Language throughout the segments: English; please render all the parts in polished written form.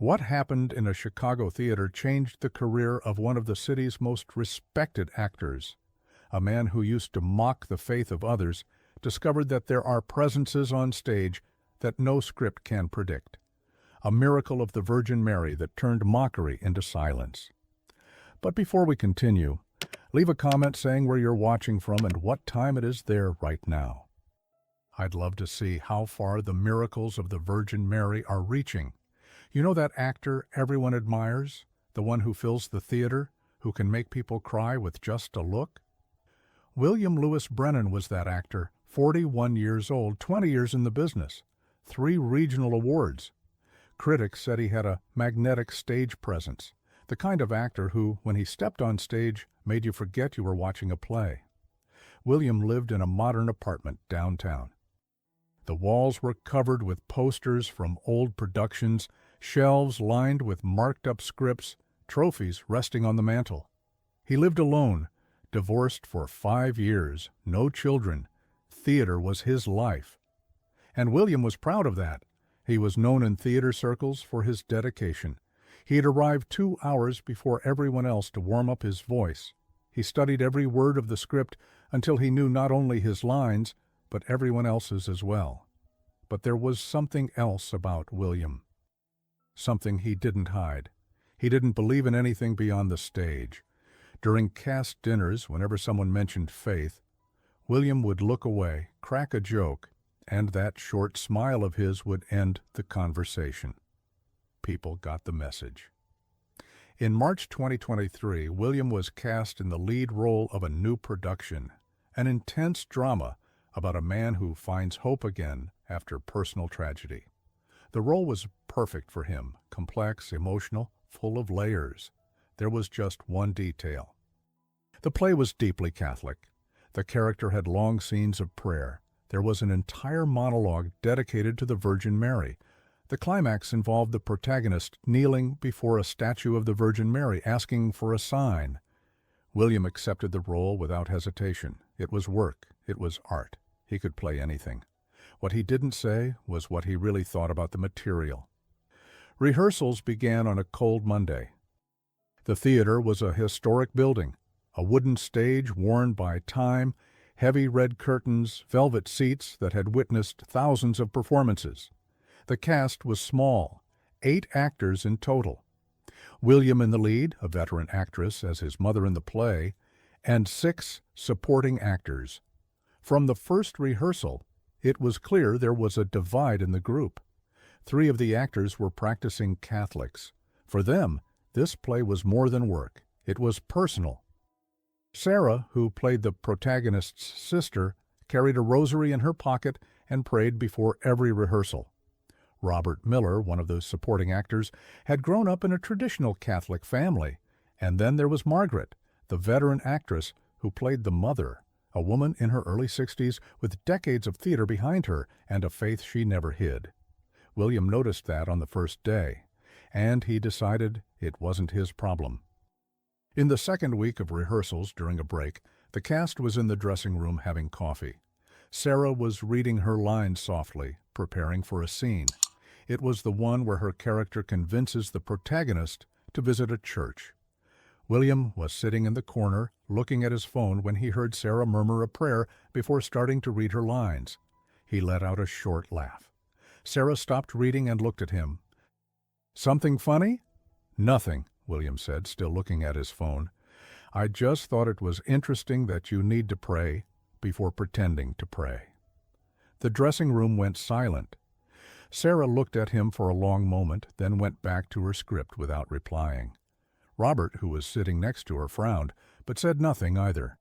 What happened in a Chicago theater changed the career of one of the city's most respected actors. A man who used to mock the faith of others discovered that there are presences on stage that no script can predict. A miracle of the Virgin Mary that turned mockery into silence. But before we continue, leave a comment saying where you're watching from and what time it is there right now. I'd love to see how far the miracles of the Virgin Mary are reaching. You know that actor everyone admires? The one who fills the theater, who can make people cry with just a look? William Lewis Brennan was that actor, 41 years old, 20 years in the business, 3 regional awards. Critics said he had a magnetic stage presence, the kind of actor who, when he stepped on stage, made you forget you were watching a play. William lived in a modern apartment downtown. The walls were covered with posters from old productions, shelves lined with marked-up scripts, trophies resting on the mantel. He lived alone, divorced for 5 years, no children. Theater was his life. And William was proud of that. He was known in theater circles for his dedication. He had arrived 2 hours before everyone else to warm up his voice. He studied every word of the script until he knew not only his lines, but everyone else's as well. But there was something else about William. Something he didn't hide. He didn't believe in anything beyond the stage. During cast dinners, whenever someone mentioned faith, William would look away, crack a joke, and that short smile of his would end the conversation. People got the message. In March 2023, William was cast in the lead role of a new production, an intense drama about a man who finds hope again after personal tragedy. The role was perfect for him, complex, emotional, full of layers. There was just one detail. The play was deeply Catholic. The character had long scenes of prayer. There was an entire monologue dedicated to the Virgin Mary. The climax involved the protagonist kneeling before a statue of the Virgin Mary, asking for a sign. William accepted the role without hesitation. It was work. It was art. He could play anything. What he didn't say was what he really thought about the material. Rehearsals began on a cold Monday. The theater was a historic building, a wooden stage worn by time, heavy red curtains, velvet seats that had witnessed thousands of performances. The cast was small, 8 actors in total. William in the lead, a veteran actress as his mother in the play, and 6 supporting actors. From the first rehearsal, it was clear there was a divide in the group. 3 of the actors were practicing Catholics. For them, this play was more than work. It was personal. Sarah, who played the protagonist's sister, carried a rosary in her pocket and prayed before every rehearsal. Robert Miller, one of the supporting actors, had grown up in a traditional Catholic family. And then there was Margaret, the veteran actress who played the mother, a woman in her early 60s with decades of theater behind her and a faith she never hid. William noticed that on the first day, and he decided it wasn't his problem. In the second week of rehearsals during a break, the cast was in the dressing room having coffee. Sarah was reading her lines softly, preparing for a scene. It was the one where her character convinces the protagonist to visit a church. William was sitting in the corner, looking at his phone when he heard Sarah murmur a prayer before starting to read her lines. He let out a short laugh. Sarah stopped reading and looked at him. "Something funny?" "Nothing," William said, still looking at his phone. "I just thought it was interesting that you need to pray before pretending to pray." The dressing room went silent. Sarah looked at him for a long moment, then went back to her script without replying. Robert, who was sitting next to her, frowned, but said nothing either.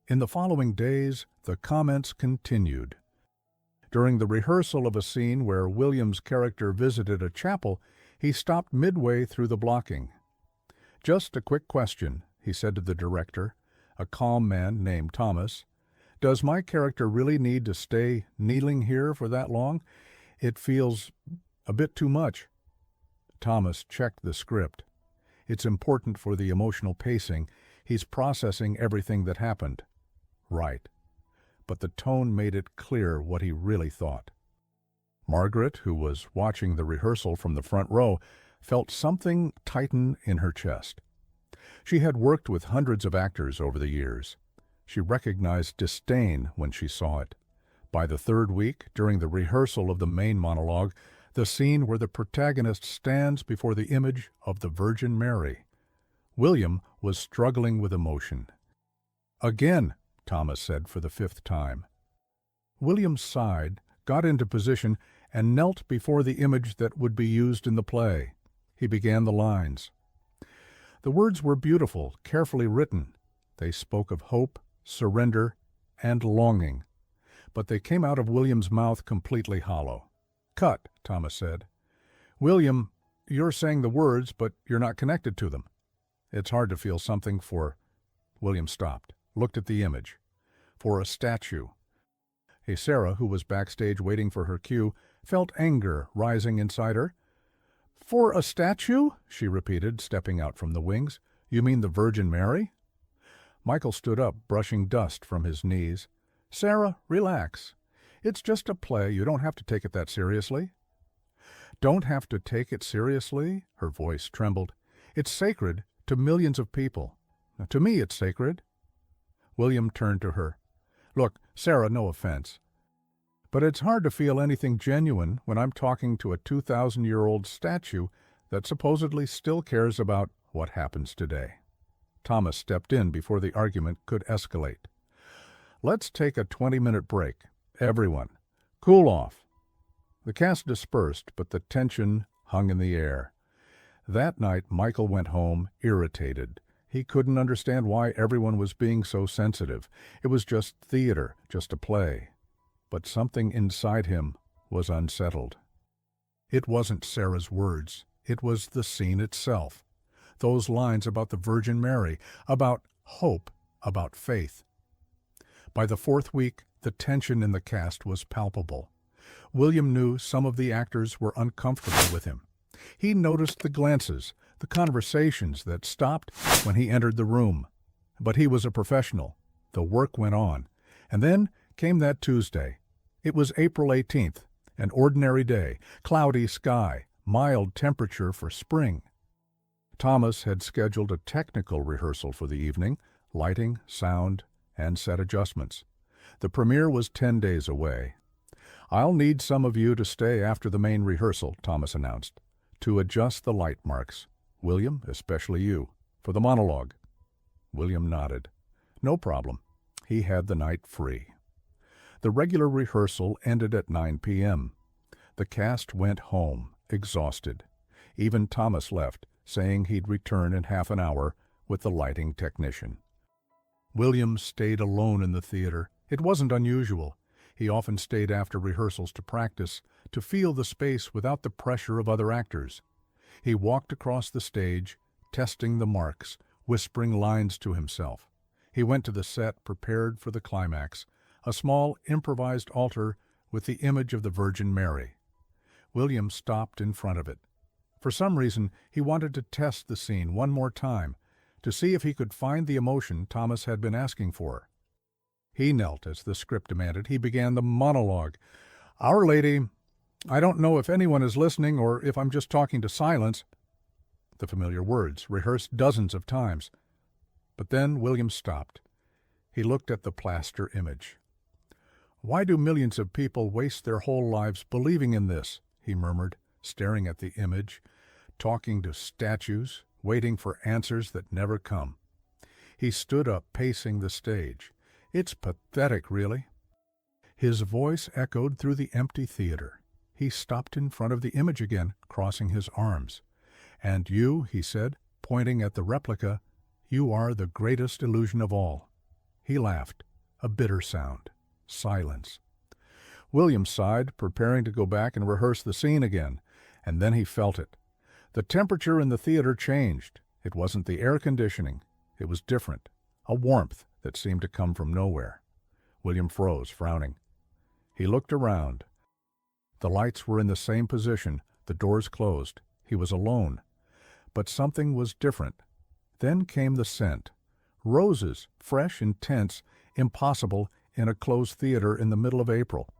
In the following days, the comments continued. During the rehearsal of a scene where William's character visited a chapel, he stopped midway through the blocking. "Just a quick question," he said to the director, a calm man named Thomas. "Does my character really need to stay kneeling here for that long? It feels a bit too much." Thomas checked the script. "It's important for the emotional pacing. He's processing everything that happened." "Right." But the tone made it clear what he really thought. Margaret, who was watching the rehearsal from the front row, felt something tighten in her chest. She had worked with hundreds of actors over the years. She recognized disdain when she saw it. By the third week, during the rehearsal of the main monologue, the scene where the protagonist stands before the image of the Virgin Mary, William was struggling with emotion. "Again," Thomas said for the fifth time. William sighed, got into position, and knelt before the image that would be used in the play. He began the lines. The words were beautiful, carefully written. They spoke of hope, surrender, and longing. But they came out of William's mouth completely hollow. "Cut," Thomas said. "William, you're saying the words, but you're not connected to them. It's hard to feel something for—" William stopped, looked at the image. "For a statue." Sarah, who was backstage waiting for her cue, felt anger rising inside her. "For a statue?" she repeated, stepping out from the wings. "You mean the Virgin Mary?" Michael stood up, brushing dust from his knees. "Sarah, relax. It's just a play. You don't have to take it that seriously." "Don't have to take it seriously?" Her voice trembled. "It's sacred to millions of people. To me, it's sacred." William turned to her. "Look, Sarah, no offense, but it's hard to feel anything genuine when I'm talking to a 2,000-year-old statue that supposedly still cares about what happens today." Thomas stepped in before the argument could escalate. "Let's take a 20-minute break. Everyone, cool off." The cast dispersed, but the tension hung in the air. That night, Michael went home irritated. He couldn't understand why everyone was being so sensitive. It was just theater, just a play. But something inside him was unsettled. It wasn't Sarah's words. It was the scene itself. Those lines about the Virgin Mary, about hope, about faith. By the fourth week, the tension in the cast was palpable. William knew some of the actors were uncomfortable with him. He noticed the glances, the conversations that stopped when he entered the room. But he was a professional. The work went on. And then came that Tuesday. It was April 18th, an ordinary day, cloudy sky, mild temperature for spring. Thomas had scheduled a technical rehearsal for the evening, lighting, sound, and set adjustments. The premiere was 10 days away. "I'll need some of you to stay after the main rehearsal," Thomas announced, "to adjust the light marks. William, especially you, for the monologue." William nodded. No problem. He had the night free. The regular rehearsal ended at 9 p.m. The cast went home, exhausted. Even Thomas left, saying he'd return in half an hour with the lighting technician. William stayed alone in the theater. It wasn't unusual. He often stayed after rehearsals to practice, to feel the space without the pressure of other actors. He walked across the stage, testing the marks, whispering lines to himself. He went to the set prepared for the climax, a small improvised altar with the image of the Virgin Mary. William stopped in front of it. For some reason, he wanted to test the scene one more time, to see if he could find the emotion Thomas had been asking for. He knelt as the script demanded. He began the monologue. "Our Lady, I don't know if anyone is listening or if I'm just talking to silence." The familiar words, rehearsed dozens of times. But then William stopped. He looked at the plaster image. "Why do millions of people waste their whole lives believing in this?" he murmured, staring at the image, talking to statues, waiting for answers that never come. He stood up, pacing the stage. "It's pathetic, really." His voice echoed through the empty theater. He stopped in front of the image again, crossing his arms. "And you," he said, pointing at the replica, "you are the greatest illusion of all." He laughed, a bitter sound. Silence. William sighed, preparing to go back and rehearse the scene again, and then he felt it. The temperature in the theater changed. It wasn't the air conditioning. It was different, a warmth that seemed to come from nowhere. William froze, frowning. He looked around. The lights were in the same position, the doors closed. He was alone. But something was different. Then came the scent. Roses, fresh, intense, impossible in a closed theater in the middle of April.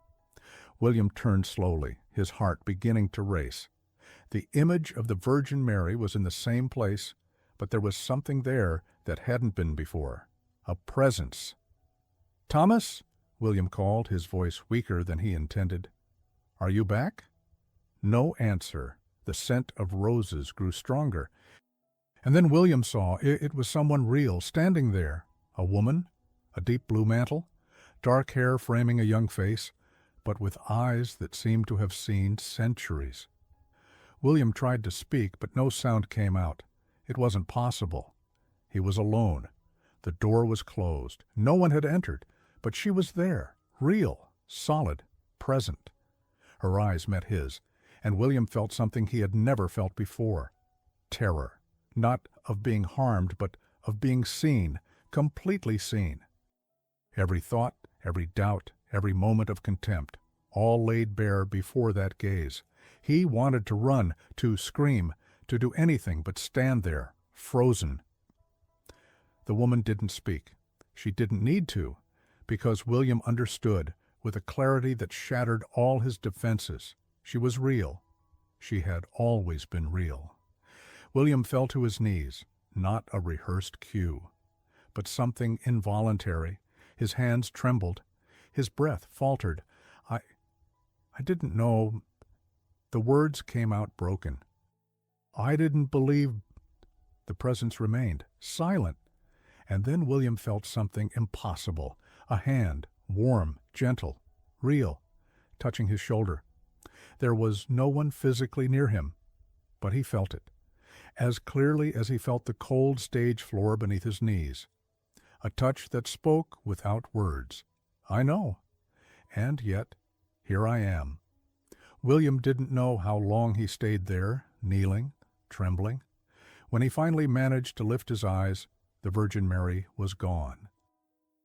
William turned slowly, his heart beginning to race. The image of the Virgin Mary was in the same place, but there was something there that hadn't been before. A presence. "Thomas?" William called, his voice weaker than he intended. "Are you back?" No answer. The scent of roses grew stronger. And then William saw it was someone real, standing there. A woman, a deep blue mantle, dark hair framing a young face, but with eyes that seemed to have seen centuries. William tried to speak, but no sound came out. It wasn't possible. He was alone. The door was closed. No one had entered, but she was there, real, solid, present. Her eyes met his, and William felt something he had never felt before. Terror, not of being harmed, but of being seen, completely seen. Every thought, every doubt, every moment of contempt, all laid bare before that gaze. He wanted to run, to scream, to do anything but stand there, frozen. The woman didn't speak. She didn't need to, because William understood, with a clarity that shattered all his defenses. She was real. She had always been real. William fell to his knees, not a rehearsed cue, but something involuntary. His hands trembled. His breath faltered. I didn't know. The words came out broken. I didn't believe. The presence remained, silent. And then William felt something impossible. A hand, warm, gentle, real, touching his shoulder. There was no one physically near him, but he felt it, as clearly as he felt the cold stage floor beneath his knees. A touch that spoke without words. I know. And yet, here I am. William didn't know how long he stayed there, kneeling, trembling. When he finally managed to lift his eyes, the Virgin Mary was gone.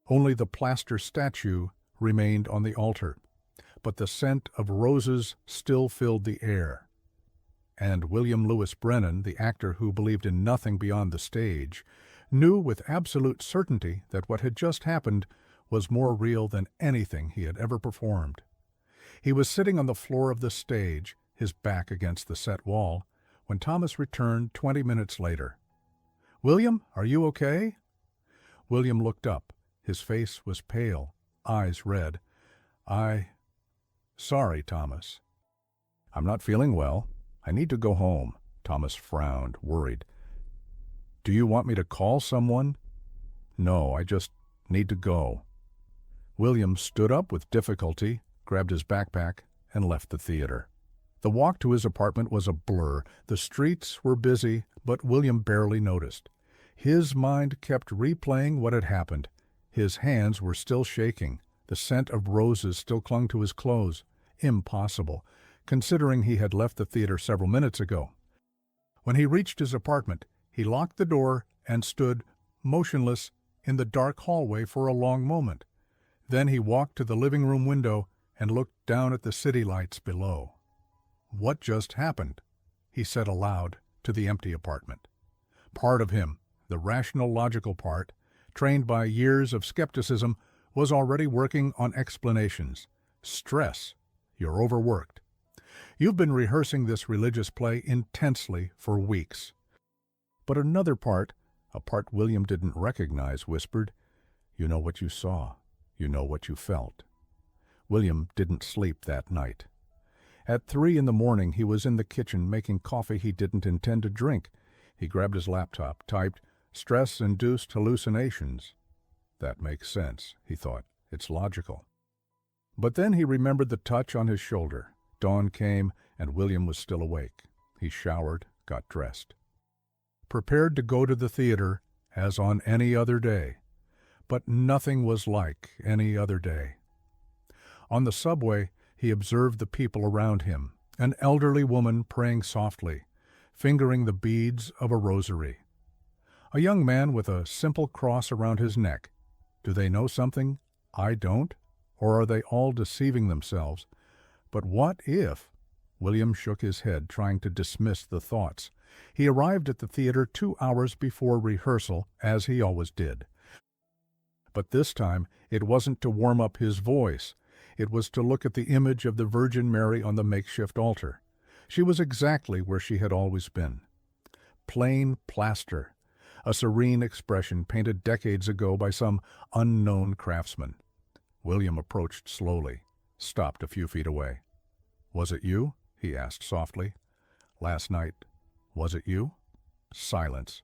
Only the plaster statue remained on the altar, but the scent of roses still filled the air. And William Lewis Brennan, the actor who believed in nothing beyond the stage, knew with absolute certainty that what had just happened was more real than anything he had ever performed. He was sitting on the floor of the stage, his back against the set wall, when Thomas returned 20 minutes later. "William, are you okay?" William looked up. His face was pale, eyes red. Sorry, Thomas. "I'm not feeling well. I need to go home." Thomas frowned, worried. "Do you want me to call someone?" "No, I just need to go." William stood up with difficulty, grabbed his backpack, and left the theater. The walk to his apartment was a blur. The streets were busy, but William barely noticed. His mind kept replaying what had happened. His hands were still shaking. The scent of roses still clung to his clothes. Impossible, considering he had left the theater several minutes ago. When he reached his apartment, he locked the door and stood motionless in the dark hallway for a long moment. Then he walked to the living room window and looked down at the city lights below. "What just happened?" he said aloud to the empty apartment. Part of him, the rational, logical part, trained by years of skepticism, was already working on explanations. "Stress. You're overworked. You've been rehearsing this religious play intensely for weeks." But another part, a part William didn't recognize, whispered, "You know what you saw. You know what you felt." William didn't sleep that night. At 3 a.m, he was in the kitchen making coffee he didn't intend to drink. He grabbed his laptop, typed, "Stress-induced hallucinations." That makes sense, he thought. It's logical. But then he remembered the touch on his shoulder. Dawn came, and William was still awake. He showered, got dressed. Prepared to go to the theater as on any other day. But nothing was like any other day. On the subway, he observed the people around him, an elderly woman praying softly, fingering the beads of a rosary. A young man with a simple cross around his neck. Do they know something I don't? Or are they all deceiving themselves? But what if? William shook his head, trying to dismiss the thoughts. He arrived at the theater 2 hours before rehearsal, as he always did. But this time, it wasn't to warm up his voice. It was to look at the image of the Virgin Mary on the makeshift altar, She was exactly where she had always been. Plain plaster, a serene expression painted decades ago by some unknown craftsman. William approached slowly, stopped a few feet away. "Was it you?" he asked softly. "Last night, was it you?" Silence.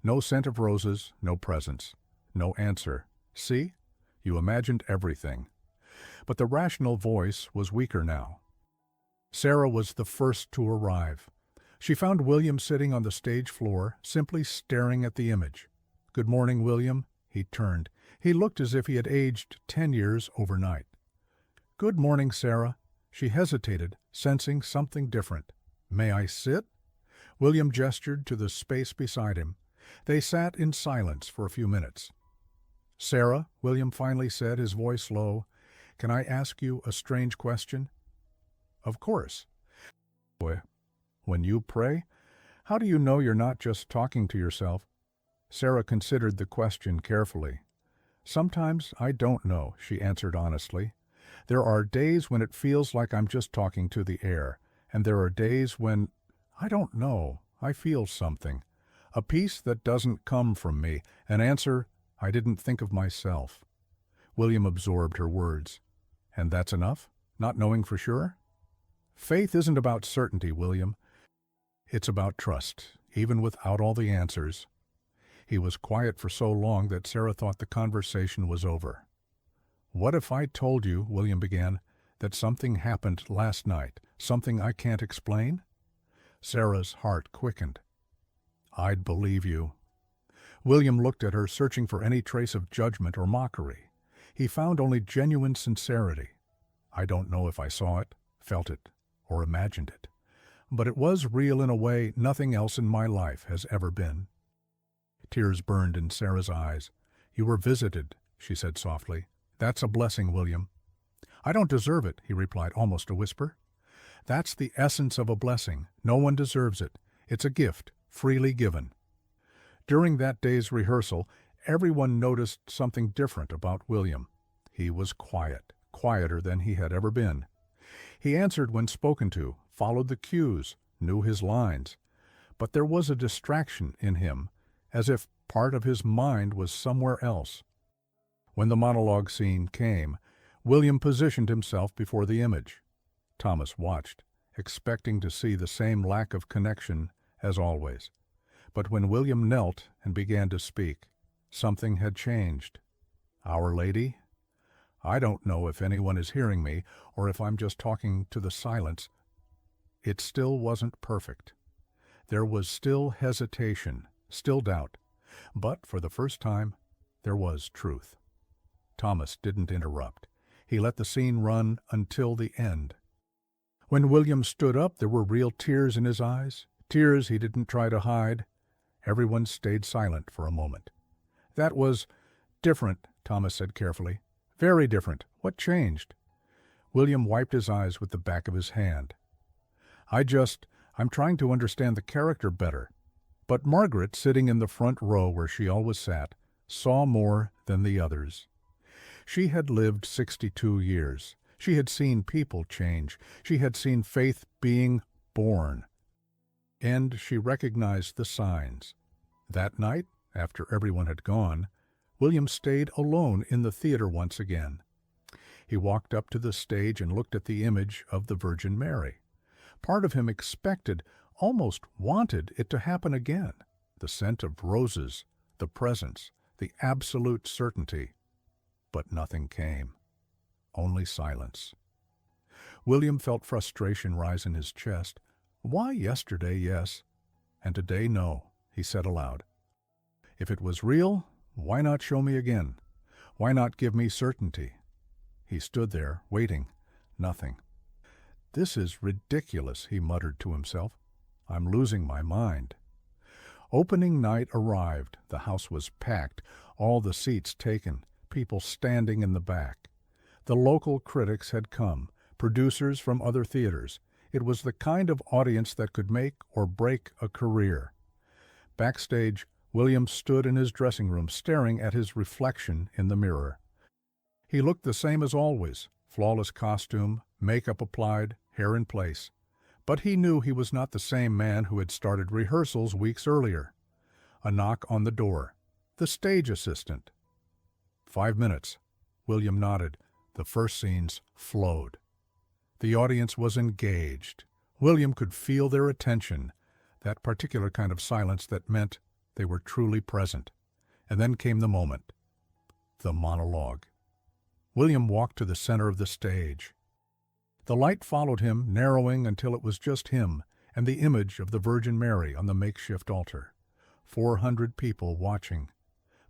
No scent of roses, no presence, no answer. "See? You imagined everything." But the rational voice was weaker now. Sarah was the first to arrive. She found William sitting on the stage floor, simply staring at the image. "Good morning, William." He turned. He looked as if he had aged 10 years overnight. "Good morning, Sarah." She hesitated, sensing something different. "May I sit?" William gestured to the space beside him. They sat in silence for a few minutes. "Sarah," William finally said, his voice low, "can I ask you a strange question?" "Of course." "Boy, when you pray, how do you know you're not just talking to yourself?" Sarah considered the question carefully. "Sometimes I don't know," she answered honestly. "There are days when it feels like I'm just talking to the air, and there are days when, I don't know, I feel something. A peace that doesn't come from me, an answer I didn't think of myself." William absorbed her words. "And that's enough? Not knowing for sure?" "Faith isn't about certainty, William. It's about trust, even without all the answers." He was quiet for so long that Sarah thought the conversation was over. "What if I told you," William began, "that something happened last night, something I can't explain?" Sarah's heart quickened. "I'd believe you." William looked at her, searching for any trace of judgment or mockery. He found only genuine sincerity. "I don't know if I saw it, felt it, or imagined it. But it was real in a way nothing else in my life has ever been." Tears burned in Sarah's eyes. "You were visited," she said softly. "That's a blessing, William." "I don't deserve it," he replied, almost a whisper. "That's the essence of a blessing. No one deserves it. It's a gift, freely given." During that day's rehearsal, everyone noticed something different about William. He was quiet, quieter than he had ever been. He answered when spoken to, followed the cues, knew his lines. But there was a distraction in him, as if part of his mind was somewhere else. When the monologue scene came, William positioned himself before the image. Thomas watched, expecting to see the same lack of connection as always. But when William knelt and began to speak, something had changed. "Our Lady? I don't know if anyone is hearing me or if I'm just talking to the silence." It still wasn't perfect. There was still hesitation, still doubt. But for the first time, there was truth. Thomas didn't interrupt. He let the scene run until the end. When William stood up, there were real tears in his eyes, tears he didn't try to hide. Everyone stayed silent for a moment. "That was different," Thomas said carefully. "Very different. What changed?" William wiped his eyes with the back of his hand. I'm trying to understand the character better." But Margaret, sitting in the front row where she always sat, saw more than the others. She had lived 62 years. She had seen people change. She had seen faith being born. And she recognized the signs. That night, after everyone had gone, William stayed alone in the theater once again. He walked up to the stage and looked at the image of the Virgin Mary. Part of him expected, almost wanted it to happen again. The scent of roses, the presence, the absolute certainty. But nothing came. Only silence. William felt frustration rise in his chest. Why yesterday, yes, and today, no, he said aloud. If it was real, why not show me again? Why not give me certainty? He stood there, waiting. Nothing. This is ridiculous, he muttered to himself. I'm losing my mind. Opening night arrived. The house was packed, all the seats taken, people standing in the back. The local critics had come, producers from other theaters. It was the kind of audience that could make or break a career. Backstage, William stood in his dressing room staring at his reflection in the mirror. He looked the same as always, flawless costume, makeup applied, hair in place. But he knew he was not the same man who had started rehearsals weeks earlier. A knock on the door. The stage assistant. 5 minutes. William nodded. The first scenes flowed. The audience was engaged. William could feel their attention, that particular kind of silence that meant they were truly present. And then came the moment. The monologue. William walked to the center of the stage. The light followed him, narrowing until it was just him and the image of the Virgin Mary on the makeshift altar. 400 people watching.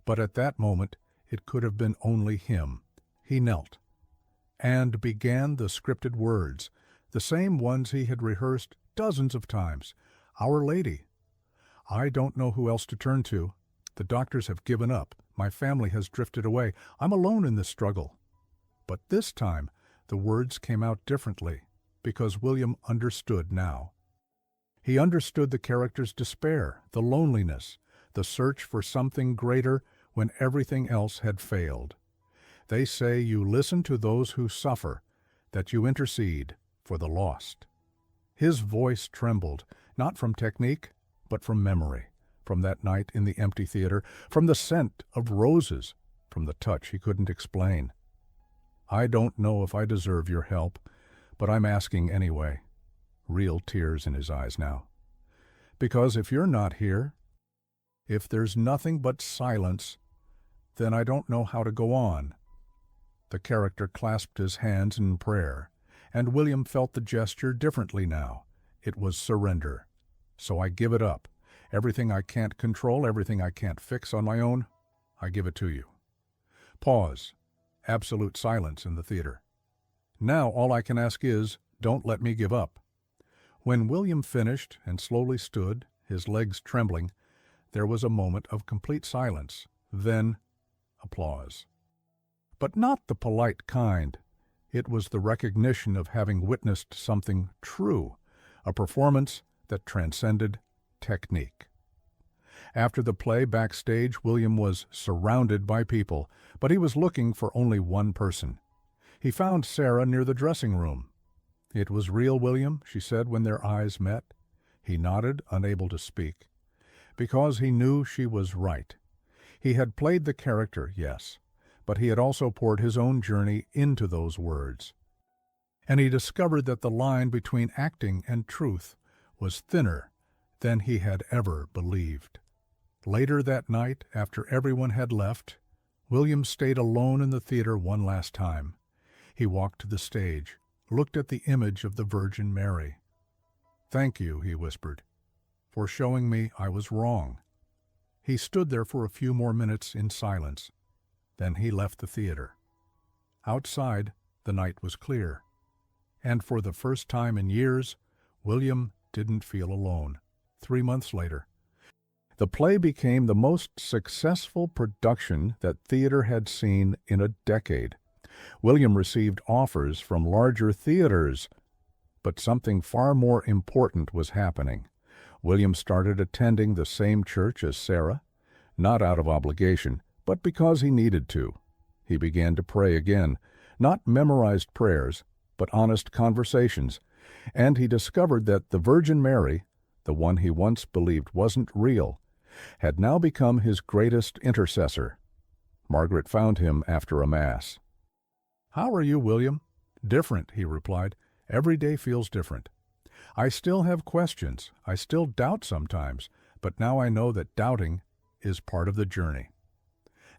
But at that moment, it could have been only him. He knelt and began the scripted words, the same ones he had rehearsed dozens of times. Our Lady. I don't know who else to turn to. The doctors have given up. My family has drifted away. I'm alone in this struggle. But this time, the words came out differently, because William understood now. He understood the character's despair, the loneliness, the search for something greater when everything else had failed. They say you listen to those who suffer, that you intercede for the lost. His voice trembled, not from technique, but from memory, from that night in the empty theater, from the scent of roses, from the touch he couldn't explain. I don't know if I deserve your help, but I'm asking anyway. Real tears in his eyes now. Because if you're not here, if there's nothing but silence, then I don't know how to go on. The character clasped his hands in prayer, and William felt the gesture differently now. It was surrender. So I give it up. Everything I can't control, everything I can't fix on my own, I give it to you. Pause. Absolute silence in the theater. Now all I can ask is, don't let me give up. When William finished and slowly stood, his legs trembling, there was a moment of complete silence. Then, applause. But not the polite kind. It was the recognition of having witnessed something true, a performance that transcended technique. After the play backstage, William was surrounded by people, but he was looking for only one person. He found Sarah near the dressing room. It was real, William, she said when their eyes met. He nodded, unable to speak, because he knew she was right. He had played the character, yes, but he had also poured his own journey into those words. And he discovered that the line between acting and truth was thinner than he had ever believed. Later that night, after everyone had left, William stayed alone in the theater one last time. He walked to the stage, looked at the image of the Virgin Mary. "Thank you," he whispered, "for showing me I was wrong." He stood there for a few more minutes in silence. Then he left the theater. Outside, the night was clear. And for the first time in years, William didn't feel alone. 3 months later, the play became the most successful production that theater had seen in a decade. William received offers from larger theaters, but something far more important was happening. William started attending the same church as Sarah, not out of obligation, but because he needed to. He began to pray again, not memorized prayers, but honest conversations, and he discovered that the Virgin Mary, the one he once believed wasn't real, had now become his greatest intercessor. Margaret found him after a Mass. "How are you, William?" "Different," he replied. "Every day feels different. I still have questions. I still doubt sometimes, but now I know that doubting is part of the journey."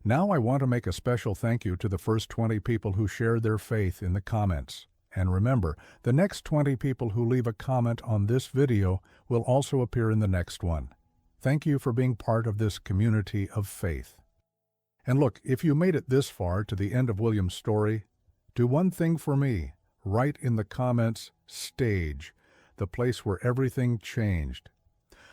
Now I want to make a special thank you to the first 20 people who shared their faith in the comments. And remember, the next 20 people who leave a comment on this video will also appear in the next one. Thank you for being part of this community of faith. And look, if you made it this far to the end of William's story, do one thing for me. Write in the comments, "Stage," the place where everything changed.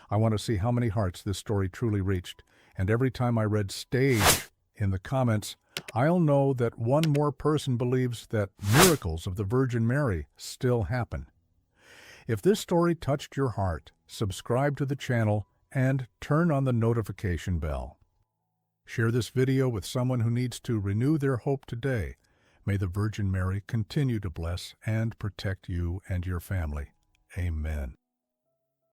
I want to see how many hearts this story truly reached. And every time I read "stage" in the comments, I'll know that one more person believes that miracles of the Virgin Mary still happen. If this story touched your heart, subscribe to the channel and turn on the notification bell. Share this video with someone who needs to renew their hope today. May the Virgin Mary continue to bless and protect you and your family. Amen.